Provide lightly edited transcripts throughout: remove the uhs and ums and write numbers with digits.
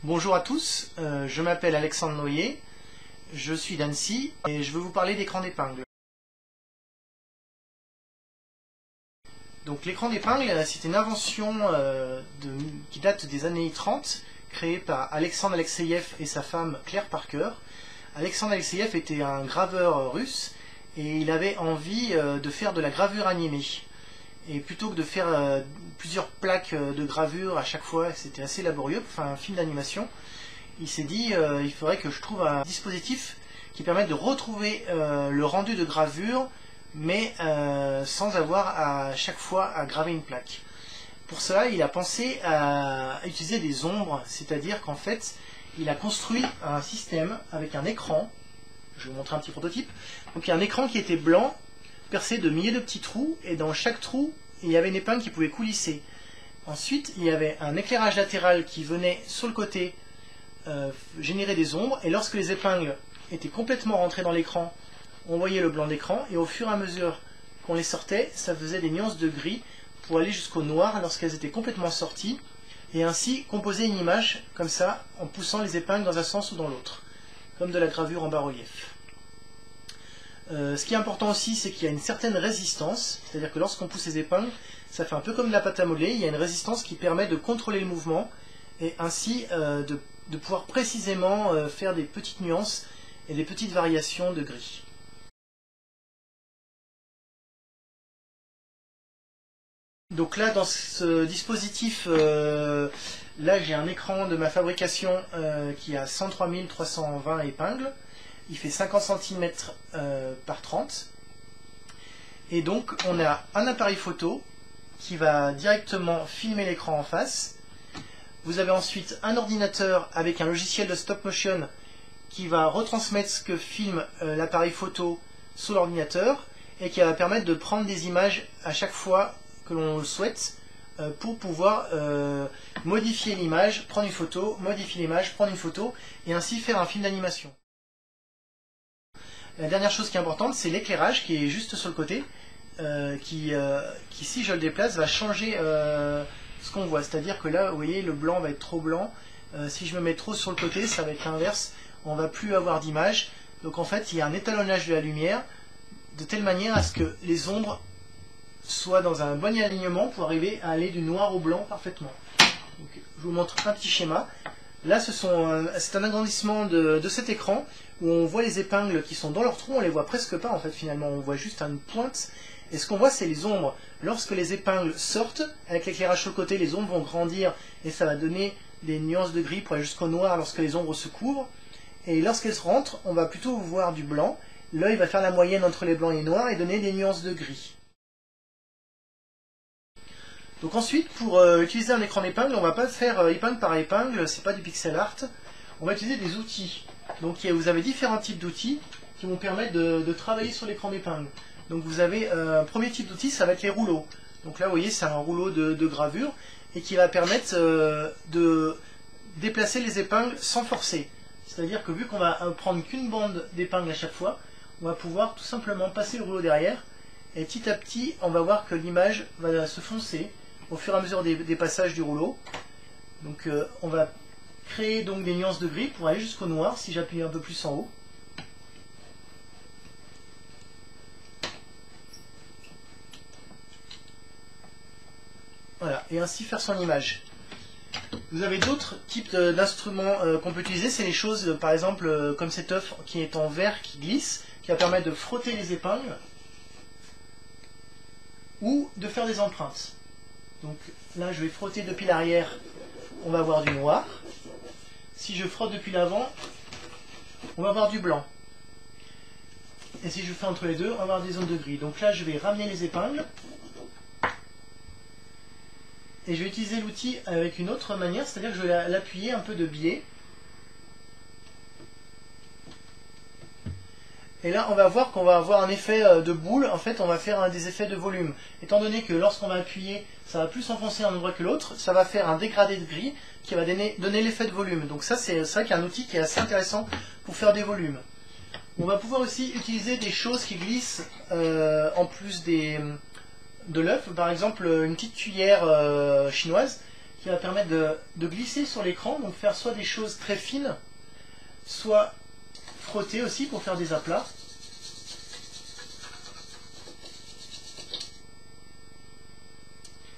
Bonjour à tous, je m'appelle Alexandre Noyer, je suis d'Annecy et je vais vous parler d'écran d'épingle. Donc l'écran d'épingle, c'est une invention qui date des années 30, créée par Alexandre Alexeïev et sa femme Claire Parker. Alexandre Alexeïev était un graveur russe et il avait envie de faire de la gravure animée. Et plutôt que de faire plusieurs plaques de gravure à chaque fois, c'était assez laborieux pour faire un film d'animation, il s'est dit il faudrait que je trouve un dispositif qui permette de retrouver le rendu de gravure, mais sans avoir à chaque fois à graver une plaque. Pour cela, il a pensé à utiliser des ombres, c'est-à-dire qu'en fait, il a construit un système avec un écran. Je vais vous montrer un petit prototype. Donc il y a un écran qui était blanc, percé de milliers de petits trous, et dans chaque trou, il y avait une épingle qui pouvait coulisser. Ensuite, il y avait un éclairage latéral qui venait sur le côté générer des ombres, et lorsque les épingles étaient complètement rentrées dans l'écran, on voyait le blanc d'écran, et au fur et à mesure qu'on les sortait, ça faisait des nuances de gris pour aller jusqu'au noir lorsqu'elles étaient complètement sorties, et ainsi composer une image comme ça, en poussant les épingles dans un sens ou dans l'autre, comme de la gravure en bas-relief. Ce qui est important aussi, c'est qu'il y a une certaine résistance, c'est-à-dire que lorsqu'on pousse les épingles, ça fait un peu comme de la pâte à modeler, il y a une résistance qui permet de contrôler le mouvement, et ainsi de pouvoir précisément faire des petites nuances et des petites variations de gris. Donc là, dans ce dispositif, là j'ai un écran de ma fabrication qui a 103 320 épingles. Il fait 50 cm par 30. Et donc on a un appareil photo qui va directement filmer l'écran en face. Vous avez ensuite un ordinateur avec un logiciel de stop motion qui va retransmettre ce que filme l'appareil photo sur l'ordinateur et qui va permettre de prendre des images à chaque fois que l'on le souhaite pour pouvoir modifier l'image, prendre une photo, modifier l'image, prendre une photo et ainsi faire un film d'animation. La dernière chose qui est importante, c'est l'éclairage qui est juste sur le côté, qui si je le déplace va changer ce qu'on voit. C'est-à-dire que là, vous voyez, le blanc va être trop blanc. Si je me mets trop sur le côté, ça va être l'inverse. On ne va plus avoir d'image. Donc en fait, il y a un étalonnage de la lumière de telle manière à ce que les ombres soient dans un bon alignement pour arriver à aller du noir au blanc parfaitement. Donc, je vous montre un petit schéma. Là, c'est un agrandissement de cet écran où on voit les épingles qui sont dans leur trou, on les voit presque pas en fait finalement, on voit juste une pointe. Et ce qu'on voit, c'est les ombres. Lorsque les épingles sortent, avec l'éclairage sur le côté, les ombres vont grandir et ça va donner des nuances de gris pour aller jusqu'au noir lorsque les ombres se couvrent. Et lorsqu'elles rentrent, on va plutôt voir du blanc. L'œil va faire la moyenne entre les blancs et les noirs et donner des nuances de gris. Donc ensuite, pour utiliser un écran d'épingle, on ne va pas faire épingle par épingle, c'est pas du pixel art. On va utiliser des outils. Donc vous avez différents types d'outils qui vont permettre de travailler sur l'écran d'épingle. Donc vous avez un premier type d'outil, ça va être les rouleaux. Donc là, vous voyez, c'est un rouleau de gravure et qui va permettre de déplacer les épingles sans forcer. C'est-à-dire que vu qu'on va prendre qu'une bande d'épingles à chaque fois, on va pouvoir tout simplement passer le rouleau derrière et petit à petit, on va voir que l'image va se foncer au fur et à mesure des passages du rouleau. Donc on va créer donc des nuances de gris pour aller jusqu'au noir si j'appuie un peu plus en haut. Voilà, et ainsi faire son image. Vous avez d'autres types d'instruments qu'on peut utiliser, c'est les choses par exemple comme cet œuf qui est en verre qui glisse, qui va permettre de frotter les épingles ou de faire des empreintes. Donc là je vais frotter depuis l'arrière, on va avoir du noir. Si je frotte depuis l'avant, on va avoir du blanc. Et si je fais entre les deux, on va avoir des zones de gris. Donc là je vais ramener les épingles. Et je vais utiliser l'outil avec une autre manière, c'est-à-dire que je vais l'appuyer un peu de biais. Et là, on va voir qu'on va avoir un effet de boule. En fait, on va faire des effets de volume. Étant donné que lorsqu'on va appuyer, ça va plus s'enfoncer un endroit que l'autre, ça va faire un dégradé de gris qui va donner l'effet de volume. Donc ça, c'est vrai qu'il y a un outil qui est assez intéressant pour faire des volumes. On va pouvoir aussi utiliser des choses qui glissent en plus de l'œuf. Par exemple, une petite cuillère chinoise qui va permettre de glisser sur l'écran, donc faire soit des choses très fines, soit frotter aussi pour faire des aplats.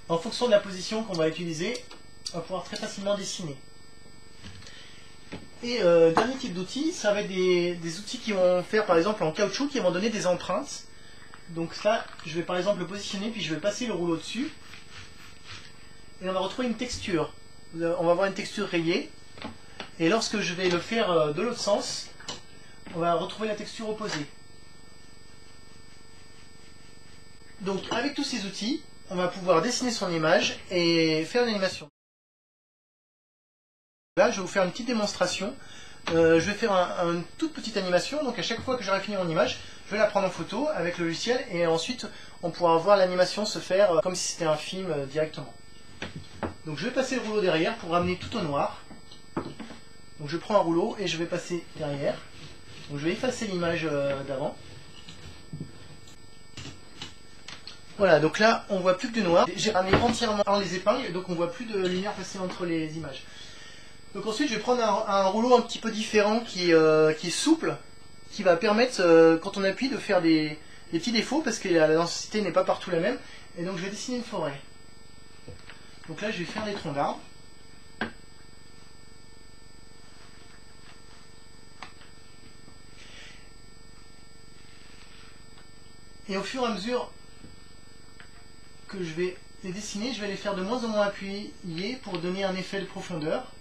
En fonction de la position qu'on va utiliser, on va pouvoir très facilement dessiner. Et dernier type d'outils, ça va être des outils qui vont faire par exemple en caoutchouc, qui vont donner des empreintes. Donc ça, je vais par exemple le positionner, puis je vais passer le rouleau dessus. Et on va retrouver une texture. On va avoir une texture rayée. Et lorsque je vais le faire de l'autre sens, on va retrouver la texture opposée. Donc avec tous ces outils, on va pouvoir dessiner son image et faire une animation. Là, je vais vous faire une petite démonstration. Je vais faire une toute petite animation. Donc à chaque fois que j'aurai fini mon image, je vais la prendre en photo avec le logiciel et ensuite on pourra voir l'animation se faire comme si c'était un film directement. Donc je vais passer le rouleau derrière pour ramener tout au noir. Donc je prends un rouleau et je vais passer derrière. Donc je vais effacer l'image d'avant. Voilà, donc là on voit plus que du noir. J'ai ramené entièrement les épingles, donc on voit plus de lumière passer entre les images. Donc ensuite je vais prendre un rouleau un petit peu différent qui est souple, qui va permettre quand on appuie de faire des petits défauts parce que la densité n'est pas partout la même. Et donc je vais dessiner une forêt. Donc là je vais faire des troncs d'arbres. Et au fur et à mesure que je vais les dessiner, je vais les faire de moins en moins appuyés pour donner un effet de profondeur.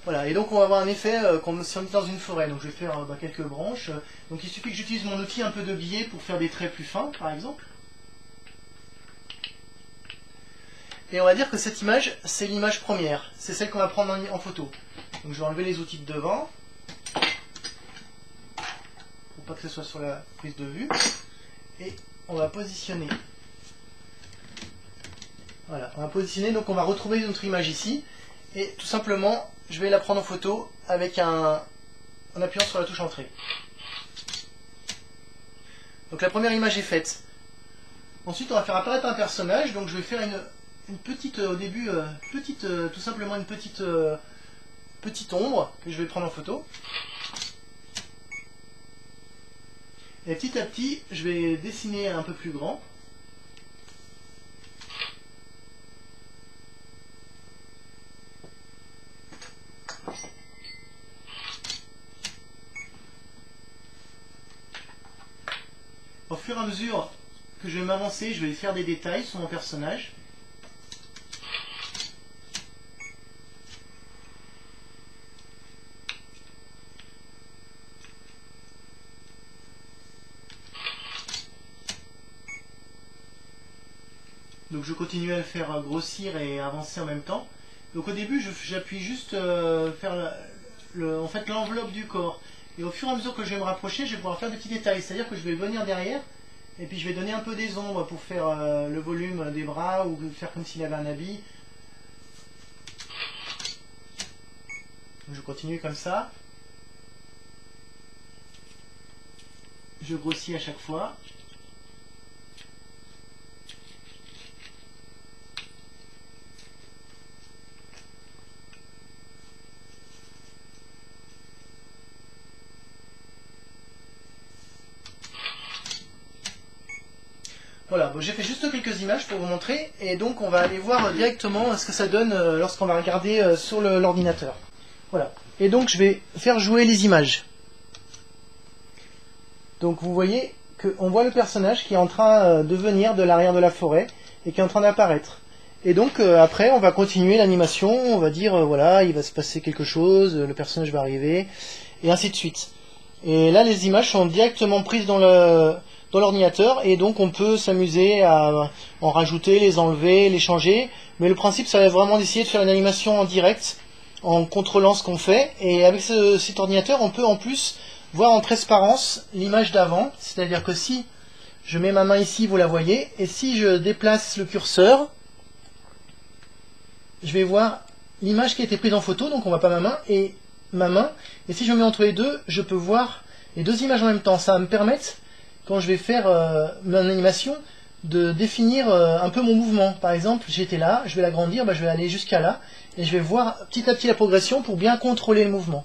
Voilà, et donc on va avoir un effet comme si on était dans une forêt. Donc je vais faire quelques branches. Donc il suffit que j'utilise mon outil un peu de biais pour faire des traits plus fins, par exemple. Et on va dire que cette image, c'est l'image première. C'est celle qu'on va prendre en photo. Donc je vais enlever les outils de devant, pour pas que ce soit sur la prise de vue. Et on va positionner. Voilà, on va positionner, donc on va retrouver notre image ici. Et tout simplement, je vais la prendre en photo avec en appuyant sur la touche entrée. Donc la première image est faite. Ensuite, on va faire apparaître un personnage. Donc je vais faire une petite, au début, tout simplement une petite ombre que je vais prendre en photo. Et petit à petit, je vais dessiner un peu plus grand. Au fur et à mesure que je vais m'avancer, je vais faire des détails sur mon personnage. Donc je continue à le faire grossir et avancer en même temps. Donc au début, j'appuie juste faire en fait l'enveloppe du corps. Et au fur et à mesure que je vais me rapprocher, je vais pouvoir faire des petits détails. C'est-à-dire que je vais venir derrière et puis je vais donner un peu des ombres pour faire le volume des bras ou faire comme s'il avait un habit. Donc je continue comme ça. Je grossis à chaque fois. Voilà, bon, j'ai fait juste quelques images pour vous montrer, et donc on va aller voir directement ce que ça donne lorsqu'on va regarder sur l'ordinateur. Voilà, et donc je vais faire jouer les images. Donc vous voyez qu'on voit le personnage qui est en train de venir de l'arrière de la forêt, et qui est en train d'apparaître. Et donc après on va continuer l'animation, on va dire voilà, il va se passer quelque chose, le personnage va arriver, et ainsi de suite. Et là les images sont directement prises dans l'ordinateur, et donc on peut s'amuser à en rajouter, les enlever, les changer, mais le principe ça va être vraiment d'essayer de faire une animation en direct en contrôlant ce qu'on fait. Et avec cet ordinateur on peut en plus voir en transparence l'image d'avant, c'est-à-dire que si je mets ma main ici, vous la voyez, et si je déplace le curseur, je vais voir l'image qui a été prise en photo, donc on voit pas ma main, et si je me mets entre les deux, je peux voir les deux images en même temps. Ça va me permettre, quand je vais faire mon animation, de définir un peu mon mouvement. Par exemple, j'étais là, je vais l'agrandir, je vais aller jusqu'à là, et je vais voir petit à petit la progression pour bien contrôler le mouvement.